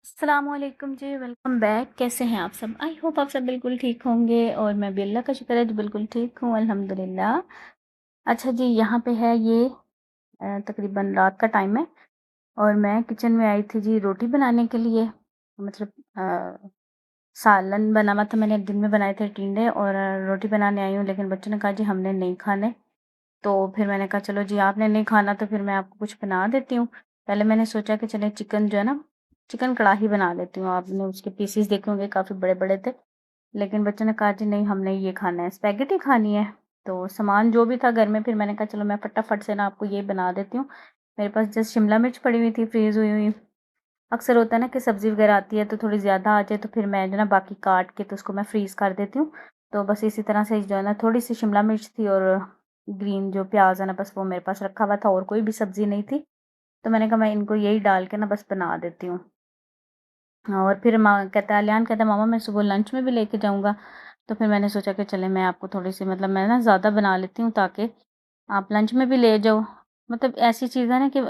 अस्सलामुअलैकुम जी, welcome back. कैसे हैं आप सब? आई होप आप सब बिल्कुल ठीक होंगे और मैं भी अल्लाह का शुक्र है जो बिल्कुल ठीक हूँ, अल्हम्दुलिल्लाह। अच्छा जी, यहाँ पे है ये तकरीबन रात का टाइम है और मैं किचन में आई थी जी रोटी बनाने के लिए। मतलब सालन बना हुआ था, मैंने दिन में बनाए थे टिंडे और रोटी बनाने आई हूँ, लेकिन बच्चों ने कहा जी हमने नहीं खाने। तो फिर मैंने कहा चलो जी आपने नहीं खाना तो फिर मैं आपको कुछ बना देती हूँ। पहले मैंने सोचा कि चले चिकन जो है ना, चिकन कढ़ाई बना लेती हूँ। आपने उसके पीसेस देखे होंगे, काफ़ी बड़े-बड़े थे। लेकिन बच्चों ने कहा जी नहीं हमने ये खाना है, स्पैगेटी खानी है। तो सामान जो भी था घर में, फिर मैंने कहा चलो मैं फटाफट से ना आपको ये बना देती हूँ। मेरे पास जस्ट शिमला मिर्च पड़ी हुई थी फ्रीज़ हुई हुई। अक्सर होता है ना कि सब्ज़ी वग़ैरह आती है तो थोड़ी ज़्यादा आ जाए तो फिर मैं जो है ना बाकी काट के तो उसको मैं फ्रीज़ कर देती हूँ। तो बस इसी तरह से जो है ना थोड़ी-सी शिमला मिर्च थी और ग्रीन जो प्याज़ है ना, बस वो मेरे पास रखा हुआ था और कोई भी सब्ज़ी नहीं थी। तो मैंने कहा मैं इनको यही डाल के ना बस बना देती हूँ। और फिर माँ कहता है अलियान कहता है मामा मैं सुबह लंच में भी लेके जाऊँगा। तो फिर मैंने सोचा कि चले मैं आपको थोड़ी-सी मतलब मैं ना ज़्यादा बना लेती हूँ ताकि आप लंच में भी ले जाओ। मतलब ऐसी चीज़ है ना कि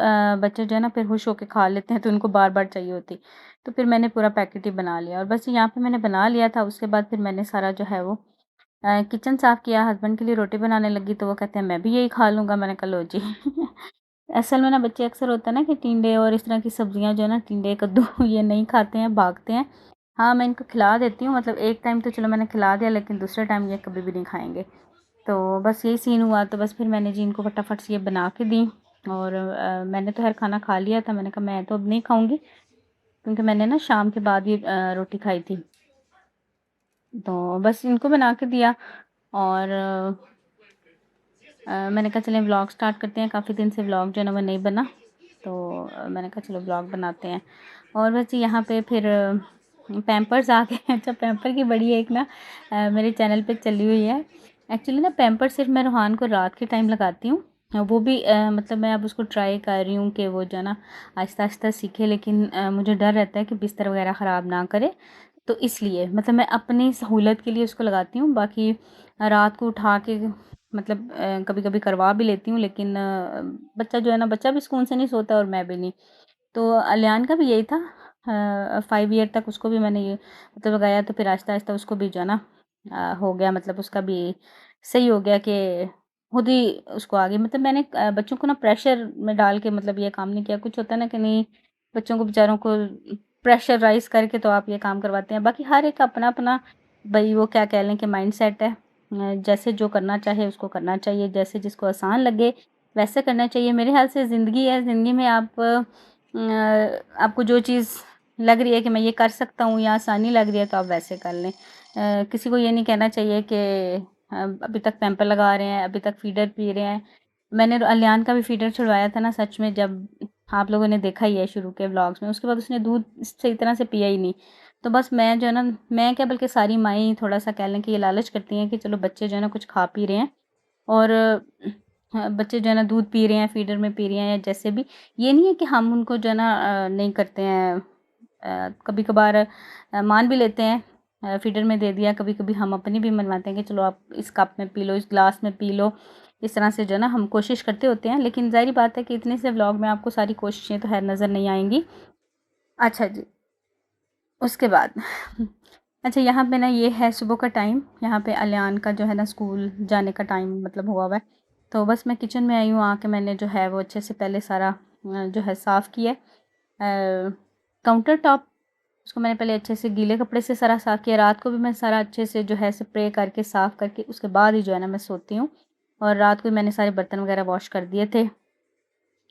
बच्चे जो है ना फिर खुश होके खा लेते हैं तो उनको बार-बार चाहिए होती। तो फिर मैंने पूरा पैकेट ही बना लिया और बस यहाँ पे मैंने बना लिया था। उसके बाद फिर मैंने सारा जो है वो किचन साफ़ किया, हस्बैंड के लिए रोटी बनाने लगी तो वो कहते हैं मैं भी यही खा लूँगा। मैंने कहा लो जी। असल में ना बच्चे अक्सर होता है ना कि टिंडे और इस तरह की सब्जियाँ जो है ना टिंडे, कद्दू ये नहीं खाते हैं, भागते हैं। हाँ, मैं इनको खिला देती हूँ, मतलब एक टाइम तो चलो मैंने खिला दिया लेकिन दूसरे टाइम ये कभी भी नहीं खाएँगे। तो बस यही सीन हुआ तो बस फिर मैंने जी इनको फटाफट से ये बना के दी और मैंने तो हर खाना खा लिया था। मैंने कहा मैं तो अब नहीं खाऊँगी क्योंकि मैंने ना शाम के बाद ही रोटी खाई थी। तो बस इनको बना के दिया और मैंने कहा चलें व्लॉग स्टार्ट करते हैं। काफ़ी दिन से व्लॉग जो है ना वो नहीं बना, तो मैंने कहा चलो व्लॉग बनाते हैं। और बस यहाँ पे फिर पैम्पर्स आ गए। अच्छा, पैम्पर की बड़ी एक ना मेरे चैनल पे चली हुई है। एक्चुअली ना पैम्पर सिर्फ मैं रोहान को रात के टाइम लगाती हूँ। वो भी मतलब मैं अब उसको ट्राई कर रही हूँ कि वो जो है ना आहिस्ता आहिस्ता सीखे, लेकिन मुझे डर रहता है कि बिस्तर वगैरह ख़राब ना करे। तो इसलिए मतलब मैं अपनी सहूलत के लिए उसको लगाती हूँ। बाकी रात को उठा के मतलब कभी-कभी करवा भी लेती हूँ, लेकिन बच्चा जो है ना, बच्चा भी सुकून से नहीं सोता और मैं भी नहीं। तो अलियान का भी यही था। 5 ईयर तक उसको भी मैंने ये मतलब लगाया तो फिर आहिस्ता-आहिस्ता उसको भी जो है ना हो गया, मतलब उसका भी सही हो गया कि खुद ही उसको आ गई। मतलब मैंने बच्चों को ना प्रेशर में डाल के मतलब ये काम नहीं किया। कुछ होता है ना कि नहीं, बच्चों को बेचारों को प्रेशराइज़ करके तो आप ये काम करवाते हैं। बाकी हर एक का अपना-अपना भई वो क्या कह लें कि माइंडसेट है। जैसे जो करना चाहे उसको करना चाहिए, जैसे जिसको आसान लगे वैसे करना चाहिए। मेरे ख़्याल से ज़िंदगी है, ज़िंदगी में आप आपको जो चीज़ लग रही है कि मैं ये कर सकता हूँ या आसानी लग रही है तो आप वैसे कर लें। किसी को ये नहीं कहना चाहिए कि अभी तक पैम्पर लगा रहे हैं, अभी तक फ़ीडर पी रहे हैं। मैंने अलियान का भी फ़ीडर छुड़वाया था ना, सच में जब आप लोगों ने देखा ही है शुरू के व्लॉग्स में, उसके बाद उसने दूध सही तरह से पिया ही नहीं। तो बस मैं जो है ना, मैं क्या बल्कि सारी माएँ थोड़ा-सा कह लें कि ये लालच करती हैं कि चलो बच्चे जो है ना कुछ खा पी रहे हैं और बच्चे जो है ना दूध पी रहे हैं, फ़ीडर में पी रहे हैं या जैसे भी। ये नहीं है कि हम उनको जो है ना नहीं करते हैं। कभी-कभार मान भी लेते हैं, फ़ीडर में दे दिया। कभी-कभी हम अपनी भी मनवाते हैं कि चलो आप इस कप में पी लो, इस ग्लास में पी लो। इस तरह से जो है ना हम कोशिश करते होते हैं, लेकिन ज़ाहिर बात है कि इतने से व्लॉग में आपको सारी कोशिशें तो ख़ैर नज़र नहीं आएँगी। अच्छा जी, उसके बाद अच्छा यहाँ पे ना ये है सुबह का टाइम। यहाँ पे अलियान का जो है ना स्कूल जाने का टाइम मतलब हुआ हुआ है। तो बस मैं किचन में आई हूँ, आके मैंने जो है वो अच्छे से पहले सारा जो है साफ़ किया है। काउंटर टॉप उसको मैंने पहले अच्छे से गीले कपड़े से सारा साफ़ किया। रात को भी मैं सारा अच्छे से जो है स्प्रे करके साफ़ करके उसके बाद ही जो है ना मैं सोती हूँ। और रात को मैंने सारे बर्तन वगैरह वॉश कर दिए थे।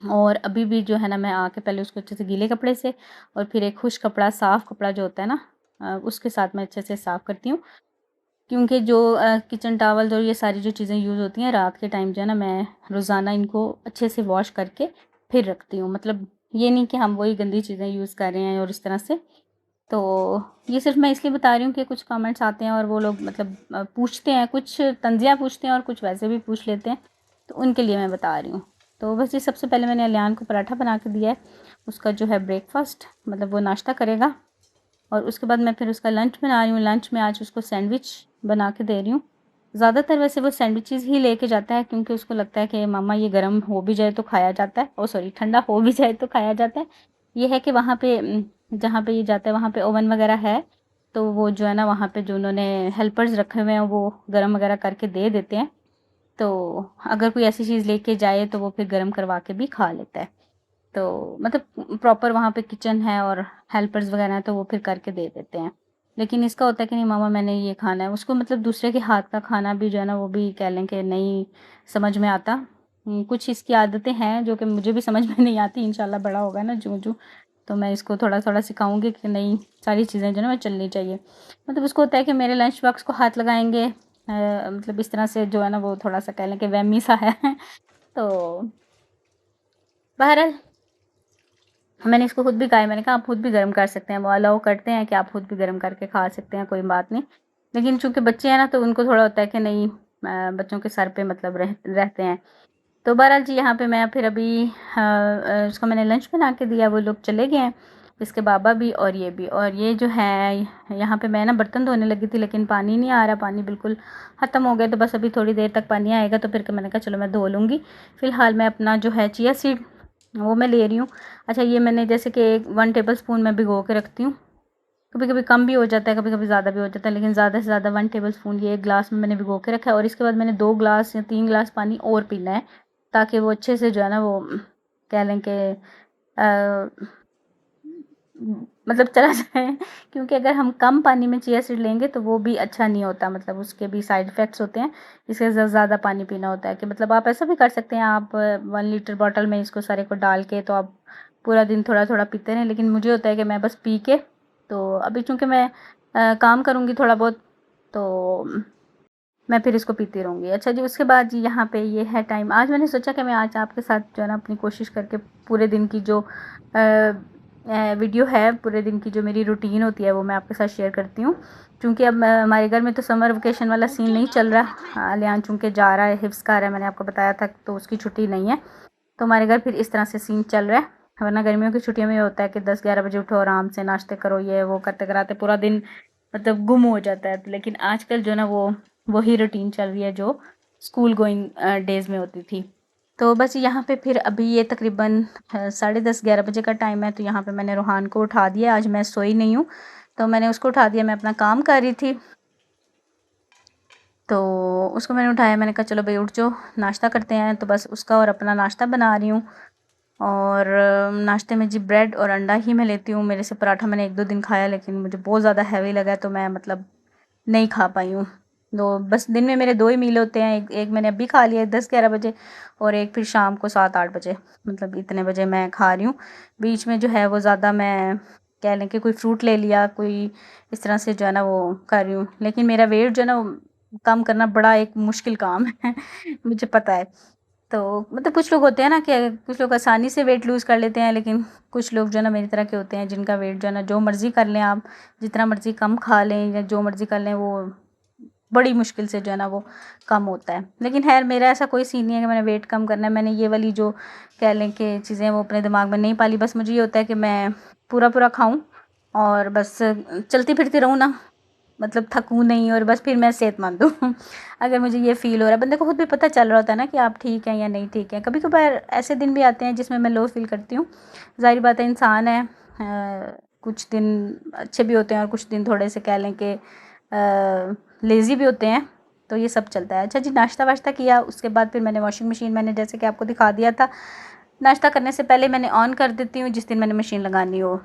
और अभी भी जो है ना मैं आके पहले उसको अच्छे से गीले कपड़े से और फिर एक खुश कपड़ा, साफ़ कपड़ा जो होता है ना उसके साथ मैं अच्छे से साफ़ करती हूँ। क्योंकि जो किचन टॉवल्स और ये सारी जो चीज़ें यूज़ होती हैं रात के टाइम जो है ना, मैं रोज़ाना इनको अच्छे से वॉश करके फिर रखती हूँ। मतलब ये नहीं कि हम वही गंदी चीज़ें यूज़ कर रहे हैं और इस तरह से। तो ये सिर्फ़ मैं इसलिए बता रही हूँ कि कुछ कमेंट्स आते हैं और वो लोग मतलब पूछते हैं, कुछ तंज़िया पूछते हैं और कुछ वैसे भी पूछ लेते हैं, तो उनके लिए मैं बता रही हूँ। तो बस ये सबसे पहले मैंने अलियान को पराठा बना के दिया है। उसका जो है ब्रेकफ़ास्ट मतलब वो नाश्ता करेगा और उसके बाद मैं फिर उसका लंच बना रही हूँ। लंच में आज उसको सैंडविच बना के दे रही हूँ। ज़्यादातर वैसे वो सैंडविचेज़ ही लेके जाता है क्योंकि उसको लगता है कि मम्मा ये गर्म हो भी जाए तो खाया जाता है, ओह सॉरी ठंडा हो भी जाए तो खाया जाता है। ये है कि वहाँ पे जहाँ पे ये जाता है वहाँ पे ओवन वगैरह है, तो वो जो है ना वहाँ पे जो उन्होंने हेल्पर्स रखे हुए हैं वो गर्म वगैरह करके दे देते हैं। तो अगर कोई ऐसी चीज़ लेके जाए तो वो फिर गर्म करवा के भी खा लेता है। तो मतलब प्रॉपर वहाँ पे किचन है और हेल्पर्स वगैरह हैं, तो वो फिर करके दे देते हैं। लेकिन इसका होता है कि नहीं मामा मैंने ये खाना है, उसको मतलब दूसरे के हाथ का खाना भी जो है ना वो भी कह लें कि नहीं समझ में आता। कुछ इसकी आदतें हैं जो कि मुझे भी समझ में नहीं आती, इंशाल्लाह बड़ा होगा ना जूँ-जूँ तो मैं इसको थोड़ा-थोड़ा सिखाऊँगी कि नहीं सारी चीज़ें जो है ना वो चलनी चाहिए। मतलब उसको होता है कि मेरे लंच बॉक्स को हाथ लगाएँगे, मतलब इस तरह से जो है ना वो थोड़ा-सा कह लें कि वहमी सा है। तो बहरहाल मैंने इसको खुद भी कहा है, मैंने कहा आप खुद भी गर्म कर सकते हैं, वो अलाउ करते हैं कि आप खुद भी गर्म करके खा सकते हैं, कोई बात नहीं। लेकिन चूँकि बच्चे हैं ना तो उनको थोड़ा होता है कि नहीं बच्चों के सर पे मतलब रहते हैं। तो बहरहाल जी यहाँ पे मैं फिर अभी उसको मैंने लंच बना के दिया, वो लोग चले गए हैं, इसके बाबा भी और ये भी। और ये जो है यहाँ पे मैं ना बर्तन धोने लगी थी लेकिन पानी नहीं आ रहा, पानी बिल्कुल ख़त्म हो गया। तो बस अभी थोड़ी देर तक पानी आएगा तो फिर मैंने कहा चलो मैं धो लूँगी। फ़िलहाल मैं अपना जो है चिया सीड वो मैं ले रही हूँ। अच्छा ये मैंने जैसे कि 1 टेबल स्पून मैं भिगो के रखती हूँ, कभी-कभी कम भी हो जाता है, कभी-कभी ज़्यादा भी हो जाता है, लेकिन ज़्यादा से ज़्यादा 1 टेबल स्पून ये 1 ग्लास में मैंने भिगो के रखा है। और इसके बाद मैंने 2 ग्लास या 3 ग्लास पानी और पीना है, ताकि वो अच्छे से जो है ना वो कह लें कि अ, मतलब चला जाए। क्योंकि अगर हम कम पानी में चिया सीड लेंगे तो वो भी अच्छा नहीं होता, मतलब उसके भी साइड इफ़ेक्ट्स होते हैं। इससे ज़्यादा पानी पीना होता है कि मतलब आप ऐसा भी कर सकते हैं, आप 1 लीटर बॉटल में इसको सारे को डाल के तो आप पूरा दिन थोड़ा-थोड़ा पीते रहें। लेकिन मुझे होता है कि मैं बस पी के तो अभी चूँकि मैं काम करूँगी थोड़ा बहुत, तो मैं फिर इसको पीती रहूँगी। अच्छा जी, उसके बाद जी यहाँ पे ये है टाइम, आज मैंने सोचा कि मैं आज आपके साथ जो है ना अपनी कोशिश करके पूरे दिन की जो वीडियो है, पूरे दिन की जो मेरी रूटीन होती है वो मैं आपके साथ शेयर करती हूँ। चूँकि अब हमारे घर में तो समर वेकेशन वाला सीन नहीं चल रहा, अलियान चूँकि जा रहा है, हिफ्ज़ कर रहा है, मैंने आपको बताया था, तो उसकी छुट्टी नहीं है। तो हमारे घर फिर इस तरह से सीन चल रहा है, वरना गर्मियों की छुट्टियों में ये होता है कि 10-11 बजे उठो, आराम से नाश्ते करो, ये वो करते-कराते पूरा दिन मतलब गुम हो जाता है। लेकिन आजकल जो है ना वो वही रूटीन चल रही है जो स्कूल गोइंग डेज़ में होती थी। तो बस यहाँ पे फिर अभी ये तकरीबन 10:30-11 बजे का टाइम है, तो यहाँ पे मैंने रूहान को उठा दिया। आज मैं सोई नहीं हूँ, तो मैंने उसको उठा दिया, मैं अपना काम कर रही थी। तो उसको मैंने उठाया, मैंने कहा चलो भई उठ जाओ, नाश्ता करते हैं। तो बस उसका और अपना नाश्ता बना रही हूँ। और नाश्ते में जी ब्रेड और अंडा ही मैं लेती हूँ। मेरे से पराठा मैंने 1-2 दिन खाया, लेकिन मुझे बहुत ज़्यादा हैवी लगा, तो मैं मतलब नहीं खा पाई हूँ। तो बस दिन में मेरे 2 ही मील होते हैं, एक मैंने अभी खा लिया 10-11 बजे, और एक फिर शाम को 7-8 बजे, मतलब इतने बजे मैं खा रही हूँ। बीच में जो है वो ज़्यादा मैं कह लें कि कोई फ्रूट ले लिया, कोई इस तरह से जो है ना वो कर रही हूँ। लेकिन मेरा वेट जो है ना वो कम करना बड़ा एक मुश्किल काम है। मुझे पता है। तो मतलब कुछ लोग होते हैं ना कि कुछ लोग आसानी से वेट लूज़ कर लेते हैं, लेकिन कुछ लोग जो है ना मेरी तरह के होते हैं, जिनका वेट जो है ना जो मर्ज़ी कर लें आप, जितना मर्ज़ी कम खा लें या जो मर्ज़ी कर लें, वो बड़ी मुश्किल से जो है ना वो कम होता है। लेकिन ख़ैर मेरा ऐसा कोई सीन नहीं है कि मैंने वेट कम करना है। मैंने ये वाली जो कह लें कि चीज़ें वो अपने दिमाग में नहीं पाली। बस मुझे ये होता है कि मैं पूरा-पूरा खाऊँ और बस चलती-फिरती रहूँ ना, मतलब थकूँ नहीं, और बस फिर मैं सेहतमंद हूँ। अगर मुझे ये फ़ील हो रहा है, बंदे को खुद भी पता चल रहा होता है ना कि आप ठीक हैं या नहीं ठीक हैं। कभी-कभार ऐसे दिन भी आते हैं जिसमें मैं लो फ़ील करती हूँ। ज़ाहिर बात है, इंसान है, कुछ दिन अच्छे भी होते हैं और कुछ दिन थोड़े से कह लें कि लेज़ी भी होते हैं, तो ये सब चलता है। अच्छा जी, नाश्ता-वाश्ता किया, उसके बाद फिर मैंने वॉशिंग मशीन, मैंने जैसे कि आपको दिखा दिया था, नाश्ता करने से पहले मैंने ऑन कर देती हूँ जिस दिन मैंने मशीन लगानी हो।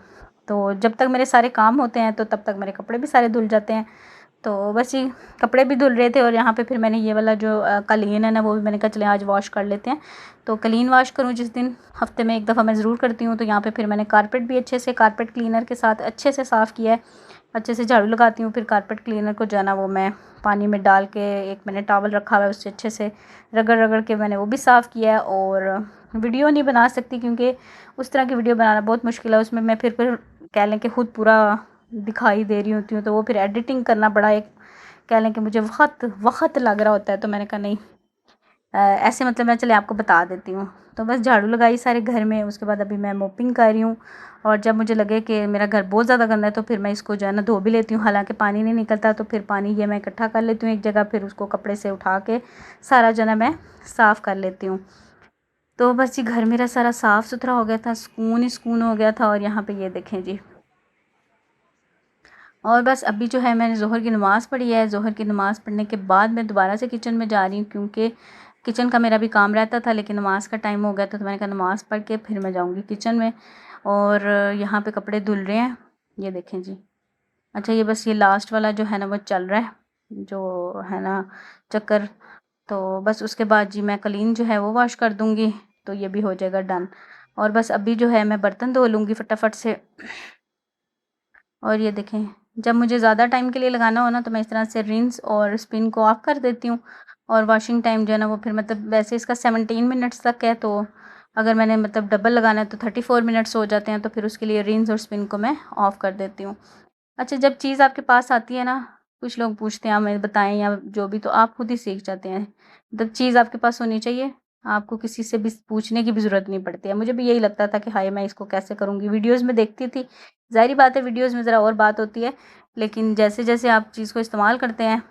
तो जब तक मेरे सारे काम होते हैं तो तब तक मेरे कपड़े भी सारे धुल जाते हैं। तो बस ये कपड़े भी धुल रहे थे, और यहाँ पे फिर मैंने ये वाला जो क़ालीन है ना, वो भी मैंने कहा चलें आज वॉश कर लेते हैं। तो क़ालीन वॉश करूँ जिस दिन, हफ़्ते में 1 दफ़ा मैं ज़रूर करती हूँ। तो यहाँ पे फिर मैंने कारपेट भी अच्छे से कारपेट क्लीनर के साथ अच्छे से साफ़ किया है। अच्छे से झाड़ू लगाती हूँ, फिर कारपेट क्लीनर को जो है ना वो मैं पानी में डाल के, एक मैंने टॉवल रखा हुआ है, उससे अच्छे से रगड़-रगड़ के मैंने वो भी साफ़ किया है। और वीडियो नहीं बना सकती क्योंकि उस तरह की वीडियो बनाना बहुत मुश्किल है। उसमें मैं फिर कह लें कि खुद पूरा दिखाई दे रही होती हूँ, तो वो फिर एडिटिंग करना बड़ा एक कह लें कि मुझे वक़्त लग रहा होता है। तो मैंने कहा नहीं, ऐसे मतलब मैं चले आपको बता देती हूँ। तो बस झाड़ू लगाई सारे घर में, उसके बाद अभी मैं मोपिंग कर रही हूँ। और जब मुझे लगे कि मेरा घर बहुत ज़्यादा गंदा है तो फिर मैं इसको जो है ना धो भी लेती हूँ। हालाँकि पानी नहीं निकलता, तो फिर पानी ये मैं इकट्ठा कर लेती हूँ एक जगह, फिर उसको कपड़े से उठा के सारा जो है ना मैं साफ़ कर लेती हूँ। तो बस जी घर मेरा सारा साफ़ सुथरा हो गया था, सुकून ही सुकून हो गया था। और यहाँ पे ये देखें जी, और बस अभी जो है मैंने ज़ोहर की नमाज़ पढ़ी है। ज़ोहर की नमाज़ पढ़ने के बाद मैं दोबारा से किचन में जा रही हूँ, क्योंकि किचन का मेरा भी काम रहता था, लेकिन नमाज़ का टाइम हो गया था, तो मैंने कहा नमाज़ पढ़ के फिर मैं जाऊँगी किचन में। और यहाँ पे कपड़े धुल रहे हैं, ये देखें जी। अच्छा, ये बस ये लास्ट वाला जो है ना वो चल रहा है, जो है ना चक्कर। तो बस उसके बाद जी मैं कलीन जो है वो वॉश कर दूँगी, तो ये भी हो जाएगा डन। और बस अभी जो है मैं बर्तन धो लूँगी फटाफट से। और ये देखें, जब मुझे ज़्यादा टाइम के लिए लगाना हो ना, तो मैं इस तरह से रिंस और स्पिन को ऑफ कर देती हूँ। और वॉशिंग टाइम जो है ना वो फिर मतलब वैसे इसका 17 मिनट्स तक है, तो अगर मैंने मतलब डबल लगाना है तो 34 मिनट्स हो जाते हैं, तो फिर उसके लिए रिंस और स्पिन को मैं ऑफ़ कर देती हूँ। अच्छा, जब चीज़ आपके पास आती है ना, कुछ लोग पूछते हैं हमें बताएँ या जो भी, तो आप खुद ही सीख जाते हैं। जब चीज़ आपके पास होनी चाहिए, आपको किसी से भी पूछने की भी ज़रूरत नहीं पड़ती है। मुझे भी यही लगता था कि हाय मैं इसको कैसे करूँगी? वीडियोज़ में देखती थी, ज़ाहिर-सी बात है वीडियोज़ में ज़रा और बात होती है, लेकिन जैसे-जैसे आप चीज़ को इस्तेमाल करते हैं,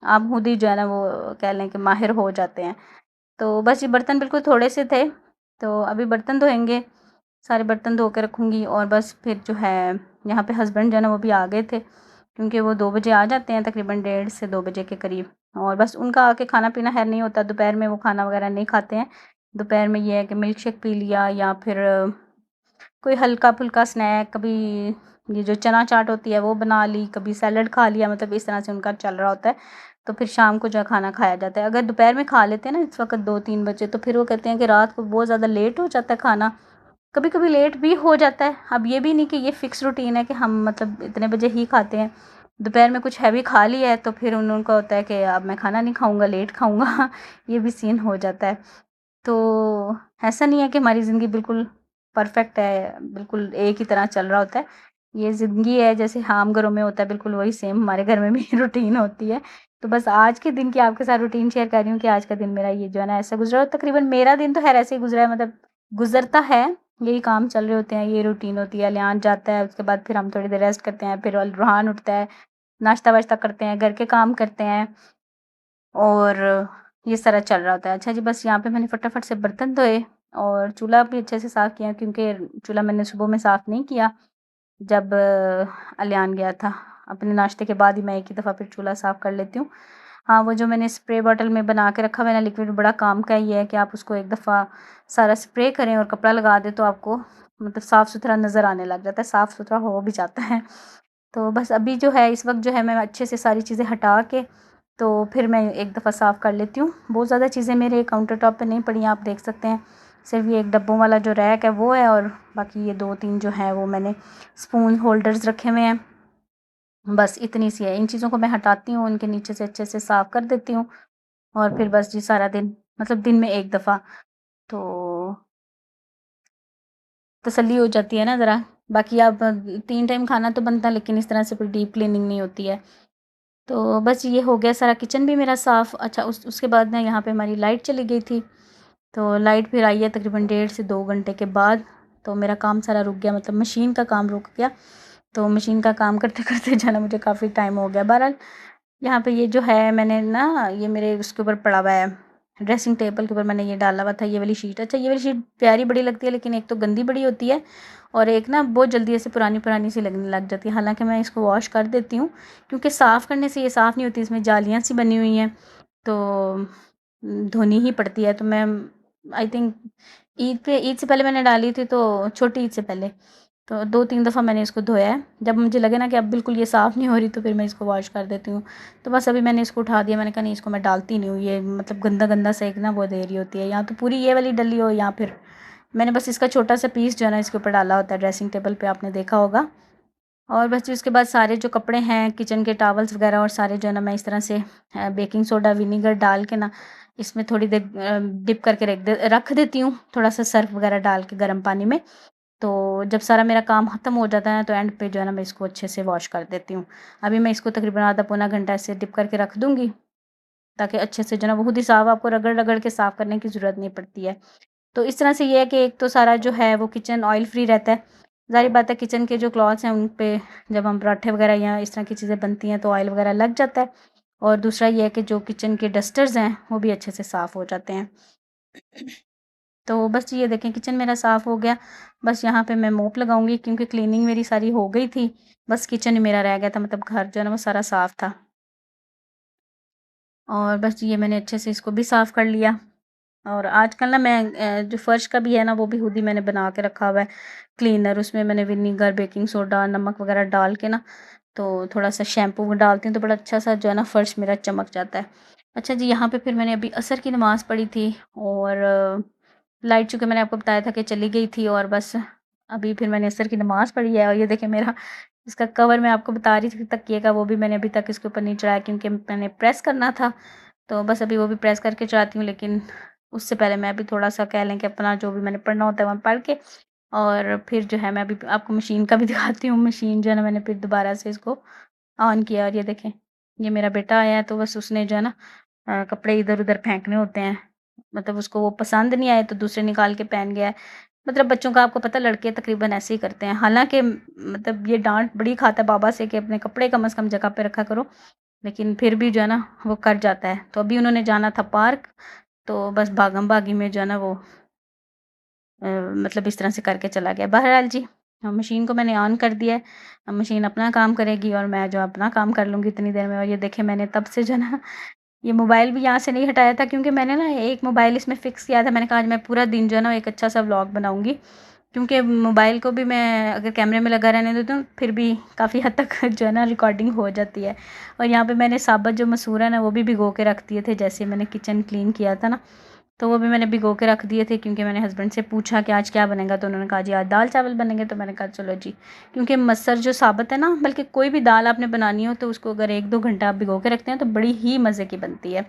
आप खुद ही जो है ना वो कह लें कि माहिर हो जाते हैं। तो बस ये बर्तन बिल्कुल थोड़े से थे, तो अभी बर्तन धोएँगे, सारे बर्तन धो के रखूँगी। और बस फिर जो है यहाँ पे हस्बैंड जो है ना वो भी आ गए थे, क्योंकि वो 2 बजे आ जाते हैं, तकरीबन 1:30 से 2 बजे के करीब। और बस उनका आके खाना-पीना ख़ैर नहीं होता, दोपहर में वो खाना वग़ैरह नहीं खाते हैं। दोपहर में ये है कि मिल्क शेक पी लिया, या फिर कोई हल्का-फुल्का स्नैक, कभी ये जो चना चाट होती है वो बना ली, कभी सैलेड खा लिया, मतलब इस तरह से उनका चल रहा होता है। तो फिर शाम को जो है खाना खाया जाता है। अगर दोपहर में खा लेते हैं ना इस वक़्त 2-3 बजे, तो फिर वो कहते हैं कि रात को बहुत ज़्यादा लेट हो जाता है खाना। कभी-कभी लेट भी हो जाता है। अब ये भी नहीं कि ये फ़िक्स रूटीन है कि हम मतलब इतने बजे ही खाते हैं। दोपहर में कुछ हैवी खा लिया है, तो फिर उन लोगों का होता है कि अब मैं खाना नहीं खाऊँगा, लेट खाऊँगा। ये भी सीन हो जाता है। तो ऐसा नहीं है कि हमारी ज़िंदगी बिल्कुल परफ़ेक्ट है, बिल्कुल एक ही तरह चल रहा होता है। ये ज़िंदगी है जैसे आम घरों में होता है, बिल्कुल वही सेम हमारे घर में भी रूटीन होती है। तो बस आज के दिन की आपके साथ रूटीन शेयर कर रही हूँ कि आज का दिन मेरा ये जो है ना ऐसा गुज़रा, और तकरीबन मेरा दिन तो ख़ैर ऐसे ही गुज़रा है, मतलब गुज़रता है, यही काम चल रहे होते हैं, ये रूटीन होती है। अलियान जाता है, उसके बाद फिर हम थोड़ी देर रेस्ट करते हैं, फिर रुहान उठता है, नाश्ता-वाश्ता करते हैं, घर के काम करते हैं, और ये सारा चल रहा होता है। अच्छा जी, बस यहाँ पे मैंने फटाफट से बर्तन धोए और चूल्हा भी अच्छे से साफ़ किया, क्योंकि चूल्हा मैंने सुबह में साफ़ नहीं किया जब अलियान गया था। अपने नाश्ते के बाद ही मैं एक ही दफ़ा फिर चूल्हा साफ़ कर लेती हूँ। हाँ, वो जो मैंने स्प्रे बॉटल में बना के रखा हुआ है ना लिक्विड, बड़ा काम का ये है कि आप उसको एक दफ़ा सारा स्प्रे करें और कपड़ा लगा दें, तो आपको मतलब साफ़-सुथरा नज़र आने लग जाता है, साफ़-सुथरा हो भी जाता है। तो बस अभी जो है इस वक़्त जो है मैं अच्छे से सारी चीज़ें हटा के, तो फिर मैं एक दफ़ा साफ़ कर लेती हूँ। बहुत ज़्यादा चीज़ें मेरे काउंटर टॉप पे नहीं पड़ी हैं, आप देख सकते हैं। सिर्फ़ ये एक डब्बों वाला जो रैक है वो है, और बाकी ये 2-3 जो हैं वो मैंने स्पून होल्डर्स रखे हुए हैं। बस इतनी सी है। इन चीज़ों को मैं हटाती हूँ, इनके नीचे से अच्छे से साफ़ कर देती हूँ, और फिर बस जी सारा दिन, मतलब दिन में 1 दफ़ा, तो तसल्ली हो जाती है ना ज़रा। बाकी अब 3 टाइम खाना तो बनता है, लेकिन इस तरह से कोई डीप क्लीनिंग नहीं होती है। तो बस ये हो गया, सारा किचन भी मेरा साफ़। अच्छा, उसके बाद ना यहाँ पे हमारी लाइट चली गई थी, तो लाइट फिर आई है तकरीबन 1.5 से 2 घंटे के बाद। तो मेरा काम सारा रुक गया, मतलब मशीन का काम रुक गया। तो मशीन का काम करते-करते जो है ना मुझे काफ़ी टाइम हो गया। बहरहाल यहाँ पे ये जो है मैंने ना ये मेरे उसके ऊपर पड़ा हुआ है, ड्रेसिंग टेबल के ऊपर मैंने ये डाला हुआ था, ये वाली शीट। अच्छा, ये वाली शीट प्यारी बड़ी लगती है, लेकिन एक तो गंदी बड़ी होती है, और एक ना बहुत जल्दी ऐसे पुरानी-पुरानी सी लगने लग जाती है। हालाँकि मैं इसको वॉश कर देती हूँ, क्योंकि साफ़ करने से ये साफ़ नहीं होती, इसमें जालियाँ सी बनी हुई हैं, तो धोनी ही पड़ती है। तो मैं आई थिंक ईद से पहले मैंने डाली थी, तो छोटी ईद से पहले। तो 2-3 दफ़ा मैंने इसको धोया है। जब मुझे लगे ना कि अब बिल्कुल ये साफ़ नहीं हो रही, तो फिर मैं इसको वॉश कर देती हूँ। तो बस अभी मैंने इसको उठा दिया, मैंने कहा नहीं इसको मैं डालती नहीं हूँ, ये मतलब गंदा-गंदा सा एक ना वो दे रही होती है, या तो पूरी ये वाली डली हो, या फिर मैंने बस इसका छोटा-सा पीस जो है ना इसके ऊपर डाला होता है ड्रेसिंग टेबल पे, आपने देखा होगा। और बस जी उसके बाद सारे जो कपड़े हैं, किचन के टॉवल्स वग़ैरह और सारे जो है ना मैं इस तरह से बेकिंग सोडा, विनेगर डाल के ना इसमें थोड़ी देर डिप करके रख देती हूँ, थोड़ा-सा सर्फ़ वग़ैरह डाल के गर्म पानी में। तो जब सारा मेरा काम ख़त्म हो जाता है ना, तो एंड पे जो है ना मैं इसको अच्छे से वॉश कर देती हूँ। अभी मैं इसको तकरीबन आधा पौना घंटा ऐसे डिप करके रख दूँगी, ताकि अच्छे से जो है ना वो खुद ही साफ़, आपको रगड़-रगड़ के साफ़ करने की ज़रूरत नहीं पड़ती है। तो इस तरह से ये है कि एक तो सारा जो है वो किचन ऑयल फ्री रहता है। ज़ाहिर बात है किचन के जो क्लॉथ्स हैं उन पे जब हम पराठे वग़ैरह या इस तरह की चीज़ें बनती हैं, तो ऑयल वग़ैरह लग जाता है। और दूसरा ये है कि जो किचन के डस्टर्स हैं वो भी अच्छे से साफ़ हो जाते हैं। तो बस ये देखें किचन मेरा साफ़ हो गया। बस यहाँ पे मैं मोप लगाऊँगी क्योंकि क्लीनिंग मेरी सारी हो गई थी। बस किचन ही मेरा रह गया था, मतलब घर जो है ना वो सारा साफ़ था। और बस ये मैंने अच्छे से इसको भी साफ़ कर लिया। और आजकल ना मैं जो फ़र्श का भी है ना वो भी खुद ही मैंने बना के रखा हुआ है क्लीनर। उसमें मैंने विनेगर, बेकिंग सोडा, नमक वग़ैरह डाल के ना तो थोड़ा-सा शैम्पू डालती हूँ तो बड़ा अच्छा-सा जो है ना फ़र्श मेरा चमक जाता है। अच्छा जी, यहाँ पे फिर मैंने अभी असर की नमाज़ पढ़ी थी और लाइट चूँकि मैंने आपको बताया था कि चली गई थी और बस अभी फिर मैंने असर की नमाज़ पढ़ी है। और ये देखिए मेरा इसका कवर मैं आपको बता रही थी तकिए का, वो भी मैंने अभी तक इसके ऊपर नहीं चढ़ाया क्योंकि मैंने प्रेस करना था। तो बस अभी वो भी प्रेस करके चढ़ाती हूँ, लेकिन उससे पहले मैं अभी थोड़ा-सा कह लें कि अपना जो भी मैंने पढ़ना होता है वो पढ़ के और फिर जो है मैं अभी आपको मशीन का भी दिखाती हूँ। मशीन जो है ना मैंने फिर दोबारा से इसको ऑन किया और ये देखें, ये मेरा बेटा आया है तो बस उसने जो है ना कपड़े इधर-उधर फेंकने होते हैं। मतलब उसको वो पसंद नहीं आए तो दूसरे निकाल के पहन गया है। मतलब बच्चों का आपको पता है लड़के तकरीबन ऐसे ही करते हैं। हालाँकि मतलब ये डाँट बड़ी खाता है बाबा से कि अपने कपड़े कम से कम जगह पे रखा करो, लेकिन फिर भी जो है ना वो कर जाता है। तो अभी उन्होंने जाना था पार्क, तो बस भागम-भागी में जो है ना वो मतलब इस तरह से करके चला गया। बहरहाल जी, मशीन को मैंने ऑन कर दिया है। अब मशीन अपना काम करेगी और मैं जो अपना काम कर लूँगी इतनी देर में। और ये देखें मैंने तब से जो है ना ये मोबाइल भी यहाँ से नहीं हटाया था क्योंकि मैंने ना एक मोबाइल इसमें फ़िक्स किया था। मैंने कहा आज मैं पूरा दिन जो है ना एक अच्छा-सा व्लॉग बनाऊँगी। क्योंकि मोबाइल को भी मैं अगर कैमरे में लगा रहने देती हूँ फिर भी काफ़ी हद तक जो है ना रिकॉर्डिंग हो जाती है। और यहाँ पे मैंने साबुत जो मसूर है ना वो भी भिगो के रख दिए थे, जैसे मैंने किचन क्लीन किया था ना, तो वो भी मैंने भिगो के रख दिए थे क्योंकि मैंने हस्बैंड से पूछा कि आज क्या बनेगा, तो उन्होंने कहा जी आज दाल चावल बनेंगे। तो मैंने कहा चलो जी, क्योंकि मसर जो साबुत है ना, बल्कि कोई भी दाल आपने बनानी हो तो उसको अगर 1-2 घंटा आप भिगो के रखते हैं तो बड़ी ही मज़े की बनती है।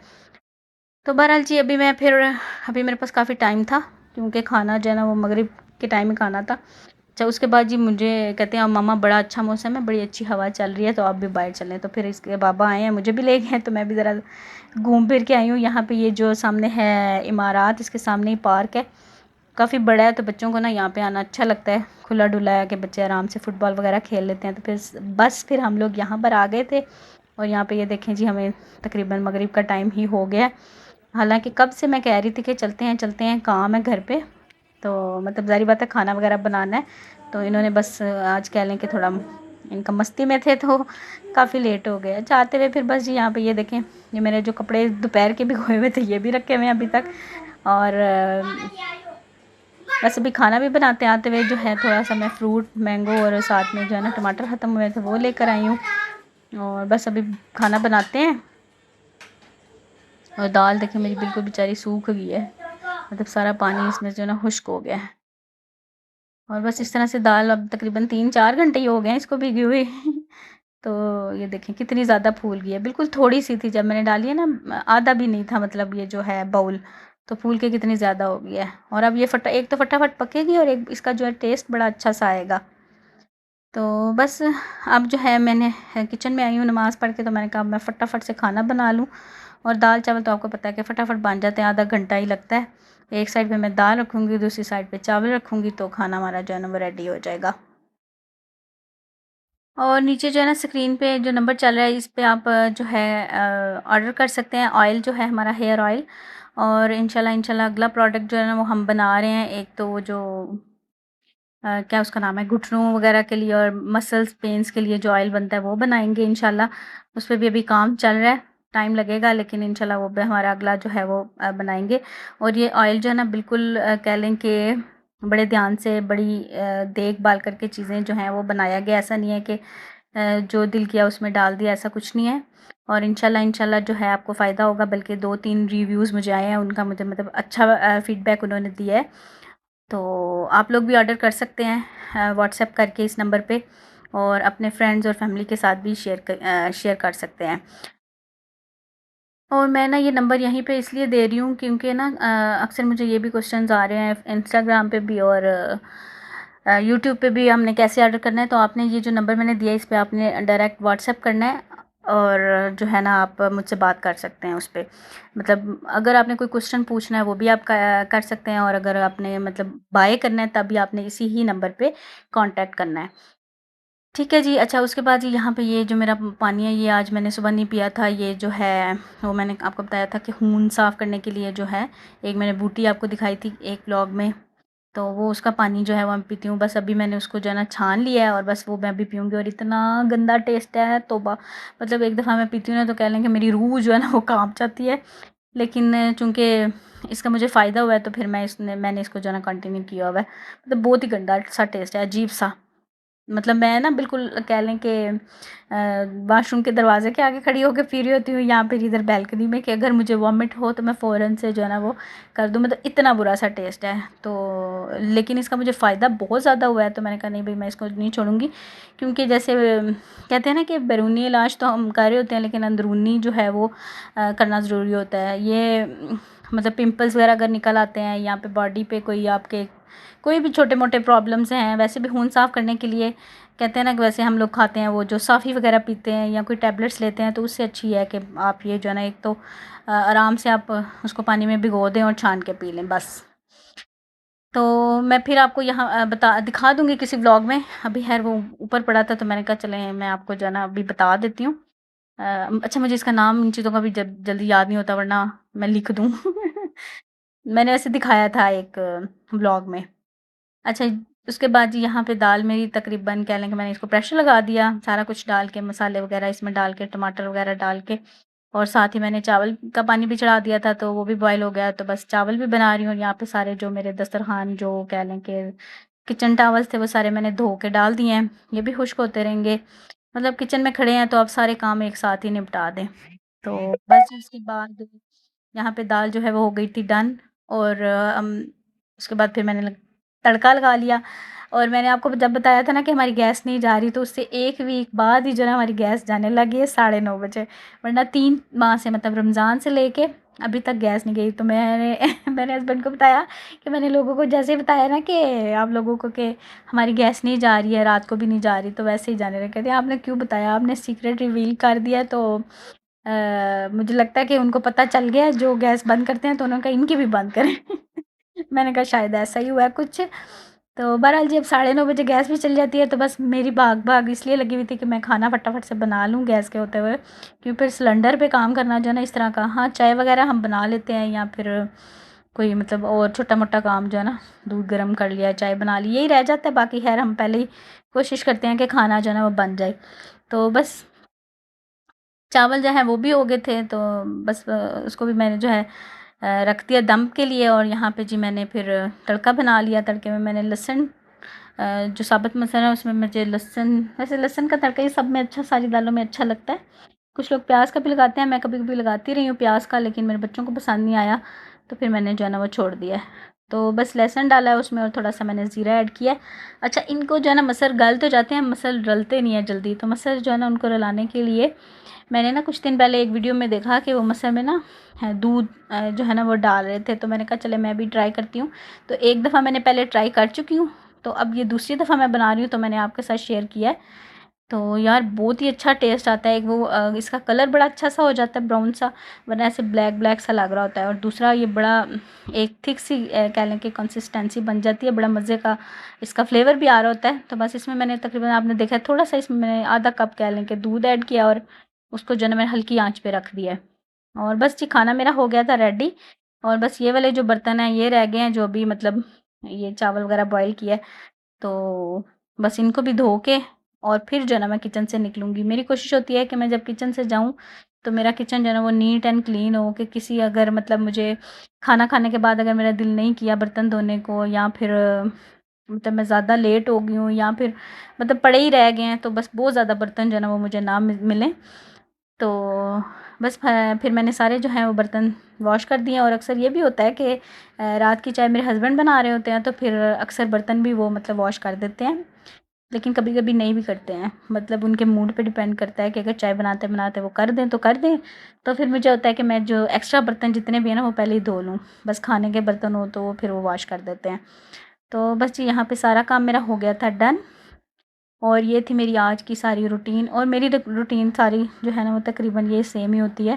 तो बहरहाल जी अभी मेरे पास काफ़ी टाइम था क्योंकि खाना जो है ना वो मगरिब के टाइम में खाना था। अच्छा उसके बाद जी मुझे कहते हैं मम्मा बड़ा अच्छा मौसम है, बड़ी अच्छी हवा चल रही है तो आप भी बाहर चलें। तो फिर इसके बाबा आए हैं, मुझे भी ले गए, तो मैं भी ज़रा घूम फिर के आई हूँ। यहाँ पे ये जो सामने है इमारत, इसके सामने ही पार्क है, काफ़ी बड़ा है, तो बच्चों को ना यहाँ पे आना अच्छा लगता है। खुला डुला है कि बच्चे आराम से फ़ुटबॉल वगैरह खेल लेते हैं। तो फिर हम लोग यहाँ पर आ गए थे और यहाँ पे ये देखें जी हमें तकरीबन मगरिब का टाइम ही हो गया है। हालाँकि कब से मैं कह रही थी कि चलते हैं, काम है घर पे, तो मतलब ज़ाहिर बात है खाना वगैरह बनाना है। तो इन्होंने बस आज कह लें कि थोड़ा इनका मस्ती में थे तो काफ़ी लेट हो गया। जाते हुए फिर बस जी यहाँ पे ये देखें, ये मेरे जो कपड़े दोपहर के भिगोए हुए थे ये भी रखे हुए हैं अभी तक। और बस अभी खाना भी बनाते आते हुए जो है थोड़ा-सा मैं फ्रूट, मैंगो और साथ में जो है ना टमाटर ख़त्म हुए थे वो लेकर आई हूँ। और बस अभी खाना बनाते हैं। और दाल देखिए मेरी बिल्कुल बेचारी सूख गई है, मतलब सारा पानी इसमें जो है ना खुश्क हो गया है। और बस इस तरह से दाल अब तकरीबन 3-4 घंटे ही हो गए हैं इसको भिगी हुई। तो ये देखें कितनी ज़्यादा फूल गई है, बिल्कुल थोड़ी-सी थी जब मैंने डाली है ना, आधा भी नहीं था, मतलब ये जो है बाउल, तो फूल के कितनी ज़्यादा हो गई है। और अब ये एक तो फटाफट पकेगी और एक इसका जो है टेस्ट बड़ा अच्छा-सा आएगा। तो बस अब जो है मैंने किचन में आई हूँ नमाज़ पढ़ के, तो मैंने कहा मैं फटाफट से खाना बना लूँ। और दाल चावल तो आपको पता है कि फटाफट बन जाते हैं, आधा घंटा ही लगता है। एक साइड पे मैं दाल रखूँगी, दूसरी साइड पे चावल रखूँगी, तो खाना हमारा जो है ना वो रेडी हो जाएगा। और नीचे जो है ना स्क्रीन पे जो नंबर चल रहा है इस पे आप जो है ऑर्डर कर सकते हैं। ऑयल जो है हमारा हेयर ऑयल, और इंशाल्लाह अगला प्रोडक्ट जो है ना वो हम बना रहे हैं। एक तो वो जो क्या उसका नाम है, घुटनों वगैरह के लिए और मसल्स पेन्स के लिए जो ऑयल बनता है वो बनाएँगे इंशाल्लाह। उस पे भी अभी काम चल रहा है, टाइम लगेगा, लेकिन इंशाल्लाह वो भी हमारा अगला जो है वो बनाएँगे। और ये ऑयल जो है ना बिल्कुल कह लें कि बड़े ध्यान से बड़ी देखभाल करके चीज़ें जो हैं वो बनाया गया। ऐसा नहीं है कि जो दिल किया उसमें डाल दिया, ऐसा कुछ नहीं है। और इंशाल्लाह जो है आपको फ़ायदा होगा। बल्कि 2-3 रिव्यूज़ मुझे आए हैं, उनका मुझे मतलब अच्छा फ़ीडबैक उन्होंने दिया है। तो आप लोग भी ऑर्डर कर सकते हैं व्हाट्सएप करके इस नंबर पे, और अपने फ्रेंड्स और फैमिली के साथ भी शेयर कर सकते हैं। और मैं ना ये नंबर यहीं पे इसलिए दे रही हूँ क्योंकि ना अक्सर मुझे ये भी क्वेश्चंस आ रहे हैं इंस्टाग्राम पे भी और यूट्यूब पे भी, हमने कैसे ऑर्डर करना है। तो आपने ये जो नंबर मैंने दिया है इस पे आपने डायरेक्ट व्हाट्सएप करना है और जो है ना आप मुझसे बात कर सकते हैं उस पे। मतलब अगर आपने कोई क्वेश्चन पूछना है वो भी आप कर सकते हैं, और अगर आपने मतलब बाय करना है तब भी आपने इसी ही नंबर पे कांटेक्ट करना है। ठीक है जी। अच्छा, उसके बाद जी यहाँ पे ये जो मेरा पानी है, ये आज मैंने सुबह नहीं पिया था। ये जो है वो मैंने आपको बताया था कि खून साफ़ करने के लिए जो है, एक मैंने बूटी आपको दिखाई थी एक व्लॉग में, तो वो उसका पानी जो है वो मैं पीती हूँ। बस अभी मैंने उसको जो है ना छान लिया है और बस वो मैं अभी पीऊँगी, और इतना गंदा टेस्ट है तौबा। मतलब एक दफ़ा मैं पीती हूँ ना तो कह लें कि मेरी रूह जो है ना वो काँप जाती है। लेकिन चूँकि इसका मुझे फ़ायदा हुआ है तो फिर मैंने इसको जो है ना कंटिन्यू किया हुआ है। मतलब बहुत ही गंदा सा टेस्ट है, अजीब-सा। मतलब मैं ना बिल्कुल कह लें कि वाशरूम के दरवाज़े के आगे खड़ी होके पी रही होती हूँ, या फिर इधर बालकनी में, कि अगर मुझे वॉमिट हो तो मैं फ़ौरन से जो है ना वो कर दूँ। मतलब इतना बुरा सा टेस्ट है। तो लेकिन इसका मुझे फ़ायदा बहुत ज़्यादा हुआ है, तो मैंने कहा नहीं भई मैं इसको नहीं छोड़ूँगी। क्योंकि जैसे कहते हैं ना कि बैरूनी इलाज तो हम कर रहे होते हैं, लेकिन अंदरूनी जो है वो करना ज़रूरी होता है। ये मतलब पिंपल्स वगैरह अगर निकल आते हैं, या पे बॉडी पे कोई आपके कोई भी छोटे-मोटे प्रॉब्लम्स हैं, वैसे भी खून साफ़ करने के लिए कहते हैं ना कि वैसे हम लोग खाते हैं वो जो साफ़ी वगैरह पीते हैं या कोई टैबलेट्स लेते हैं, तो उससे अच्छी है कि आप ये जो है ना, एक तो आराम से आप उसको पानी में भिगो दें और छान के पी लें बस। तो मैं फिर आपको यहाँ बता दिखा दूँगी किसी व्लॉग में। अभी ख़ैर वो ऊपर पड़ा था तो मैंने कहा चलें मैं आपको जो है ना अभी बता देती हूँ। अच्छा, मुझे इसका नाम इन चीज़ों का भी जल्दी याद नहीं होता, वरना मैं लिख दूँ। मैंने वैसे दिखाया था एक व्लॉग में। अच्छा, उसके बाद जी यहाँ पे दाल मेरी तकरीबन कह लें कि मैंने इसको प्रेशर लगा दिया, सारा कुछ डाल के, मसाले वगैरह इसमें डाल के, टमाटर वगैरह डाल के, और साथ ही मैंने चावल का पानी भी चढ़ा दिया था, तो वो भी बॉयल हो गया। तो बस चावल भी बना रही हूँ। यहाँ पे सारे जो मेरे दस्तरखान जो कह लें कि किचन टॉवल्स थे वो सारे मैंने धो के डाल दिए हैं, ये भी खुश्क होते रहेंगे। मतलब किचन में खड़े हैं तो आप सारे काम एक साथ ही निपटा दें। तो बस उसके बाद यहाँ पे दाल जो है वो हो गई थी डन, और उसके बाद फिर मैंने तड़का लगा लिया। और मैंने आपको जब बताया था ना कि हमारी गैस नहीं जा रही, तो उससे 1 वीक बाद ही जो है ना हमारी गैस जाने लगी है 9:30 बजे। वरना 3 माह से, मतलब रमज़ान से लेके अभी तक गैस नहीं गई। तो मैंने मैंने हस्बैंड को बताया कि मैंने लोगों को जैसे ही बताया ना कि आप लोगों को कि हमारी गैस नहीं जा रही है, रात को भी नहीं जा रही, तो वैसे ही जाने लगे। कहते आपने क्यों बताया, आपने सीक्रेट रिवील कर दिया। तो मुझे लगता है कि उनको पता चल गया है, जो गैस बंद करते हैं तो उन्होंने कहा इनकी भी बंद करें। मैंने कहा शायद ऐसा ही हुआ है कुछ। तो बहरहाल जी अब 9:30 बजे गैस भी चल जाती है, तो बस मेरी भाग-भाग इसलिए लगी हुई थी कि मैं खाना फटाफट से बना लूँ गैस के होते हुए, क्योंकि फिर सिलेंडर पे काम करना जो है ना इस तरह का। हाँ, चाय वगैरह हम बना लेते हैं, या फिर कोई मतलब और छोटा-मोटा काम जो है ना, दूध गर्म कर लिया, चाय बना ली, यही रह जाता है। बाकी ख़ैर हम पहले ही कोशिश करते हैं कि खाना जो है ना वो बन जाए। तो बस चावल जो है वो भी हो गए थे, तो बस उसको भी मैंने जो है रख दिया दम के लिए। और यहाँ पे जी मैंने फिर तड़का बना लिया। तड़के में मैंने लहसुन, जो साबुत मसाला है उसमें मुझे लहसुन, वैसे लहसुन का तड़का ही सब में अच्छा, सारी दालों में अच्छा लगता है। कुछ लोग प्याज का भी लगाते हैं, मैं कभी-कभी लगाती रही हूँ प्याज का, लेकिन मेरे बच्चों को पसंद नहीं आया, तो फिर मैंने जो है ना वो छोड़ दिया है। तो बस लहसुन डाला है उसमें, और थोड़ा-सा मैंने ज़ीरा ऐड किया है। अच्छा, इनको जो है ना मसल गल तो जाते हैं, मसल रलते नहीं है जल्दी, तो मसल जो है ना उनको रलाने के लिए मैंने ना कुछ दिन पहले एक वीडियो में देखा कि वो मसल में ना दूध जो है ना वो डाल रहे थे, तो मैंने कहा चले मैं भी ट्राई करती हूँ। तो एक दफ़ा मैंने पहले ट्राई कर चुकी हूँ, तो अब ये दूसरी दफ़ा मैं बना रही हूँ, तो मैंने आपके साथ शेयर किया है। तो यार बहुत ही अच्छा टेस्ट आता है। एक वो इसका कलर बड़ा अच्छा सा हो जाता है, ब्राउन सा, वरना ऐसे ब्लैक ब्लैक सा लग रहा होता है। और दूसरा ये बड़ा एक थिक सी कह लें कि कंसिस्टेंसी बन जाती है, बड़ा मज़े का इसका फ्लेवर भी आ रहा होता है। तो बस इसमें मैंने तकरीबन, आपने देखा है, थोड़ा सा इसमें मैंने आधा कप कह लें कि दूध ऐड किया, और उसको जो है ना मैंने हल्की आँच पे रख दिया है। और बस जी खाना मेरा हो गया था रेडी। और बस ये वाले जो बर्तन हैं ये रह गए हैं, जो अभी मतलब ये चावल वगैरह बॉयल किया है, तो बस इनको भी धो के और फिर जो है ना मैं किचन से निकलूँगी। मेरी कोशिश होती है कि मैं जब किचन से जाऊँ तो मेरा किचन जो है ना वो नीट एंड क्लीन हो, कि किसी अगर मतलब मुझे खाना खाने के बाद अगर मेरा दिल नहीं किया बर्तन धोने को, या फिर मतलब मैं ज़्यादा लेट हो गई हूँ, या फिर मतलब पड़े ही रह गए हैं, तो बस बहुत ज़्यादा बर्तन जो है ना वो मुझे ना मिलें। तो बस फिर मैंने सारे जो हैं वो बर्तन वॉश कर दिए। और अक्सर ये भी होता है कि रात की चाय मेरे हस्बैंड बना रहे होते हैं, तो फिर अक्सर बर्तन भी वो मतलब वॉश कर देते हैं। लेकिन कभी-कभी नहीं भी करते हैं, मतलब उनके मूड पे डिपेंड करता है कि अगर चाय बनाते-बनाते वो कर दें तो कर दें, तो फिर मुझे होता है कि मैं जो एक्स्ट्रा बर्तन जितने भी हैं ना वो पहले ही धो लूँ। बस खाने के बर्तन हो तो फिर वो वॉश कर देते हैं। तो बस जी यहाँ पे सारा काम मेरा हो गया था डन। और ये थी मेरी आज की सारी रूटीन, और मेरी रूटीन सारी जो है ना वो तकरीबन ये सेम ही होती है।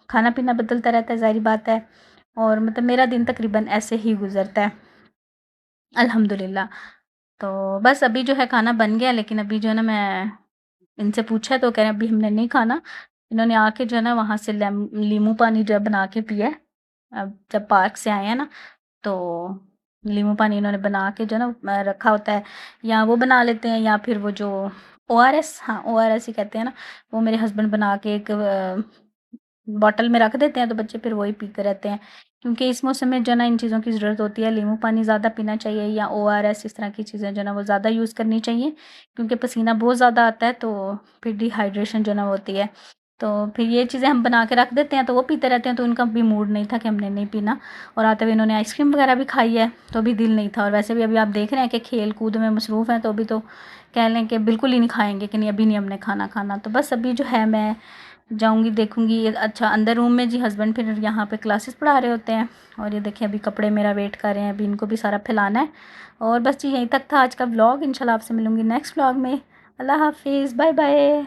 खाना-पीना बदलता रहता है, ज़ाहिर बात है, और मतलब मेरा दिन तकरीबन ऐसे ही गुज़रता है, अल्हम्दुलिल्लाह। तो बस अभी जो है खाना बन गया, लेकिन अभी जो है ना मैं इनसे पूछा तो कह रहे हैं अभी हमने नहीं खाना। इन्होंने आके जो है ना वहाँ से नींबू पानी जो है बना के पिया है। अब जब पार्क से आए हैं ना, तो नींबू पानी इन्होंने बना के जो है ना रखा होता है, या वो बना लेते हैं या फिर वो जो ओआरएस, हाँ ओआरएस ही कहते हैं ना, वो मेरे हस्बैंड बना के एक बॉटल में रख देते हैं, तो बच्चे फिर वही पीते रहते हैं। क्योंकि इस मौसम में जो है ना इन चीज़ों की ज़रूरत होती है, नींबू पानी ज़्यादा पीना चाहिए या ओआरएस, इस तरह की चीज़ें जो है ना वो ज़्यादा यूज़ करनी चाहिए, क्योंकि पसीना बहुत ज़्यादा आता है, तो फिर डिहाइड्रेशन जो है ना होती है। तो फिर ये चीज़ें हम बना के रख देते हैं, तो वो पीते रहते हैं, तो उनका भी मूड नहीं था कि हमने नहीं पीना। और आते हुए इन्होंने आइसक्रीम वगैरह भी खाई है, तो अभी दिल नहीं था। और वैसे भी अभी आप देख रहे हैं कि खेल कूद में मसरूफ़ हैं, तो अभी तो कह लें कि बिल्कुल ही नहीं खाएँगे कि नहीं अभी नहीं हमने खाना। तो बस अभी जो है मैं जाऊँगी, देखूँगी। अच्छा, अंदर रूम में जी हस्बैंड फिर यहाँ पे क्लासेस पढ़ा रहे होते हैं, और ये देखिए अभी कपड़े मेरा वेट कर रहे हैं, अभी इनको भी सारा फैलाना है। और बस जी यहीं तक था आज का व्लॉग। इंशाल्लाह आपसे मिलूँगी नेक्स्ट व्लॉग में। अल्लाह हाफ़िज़, बाय बाय।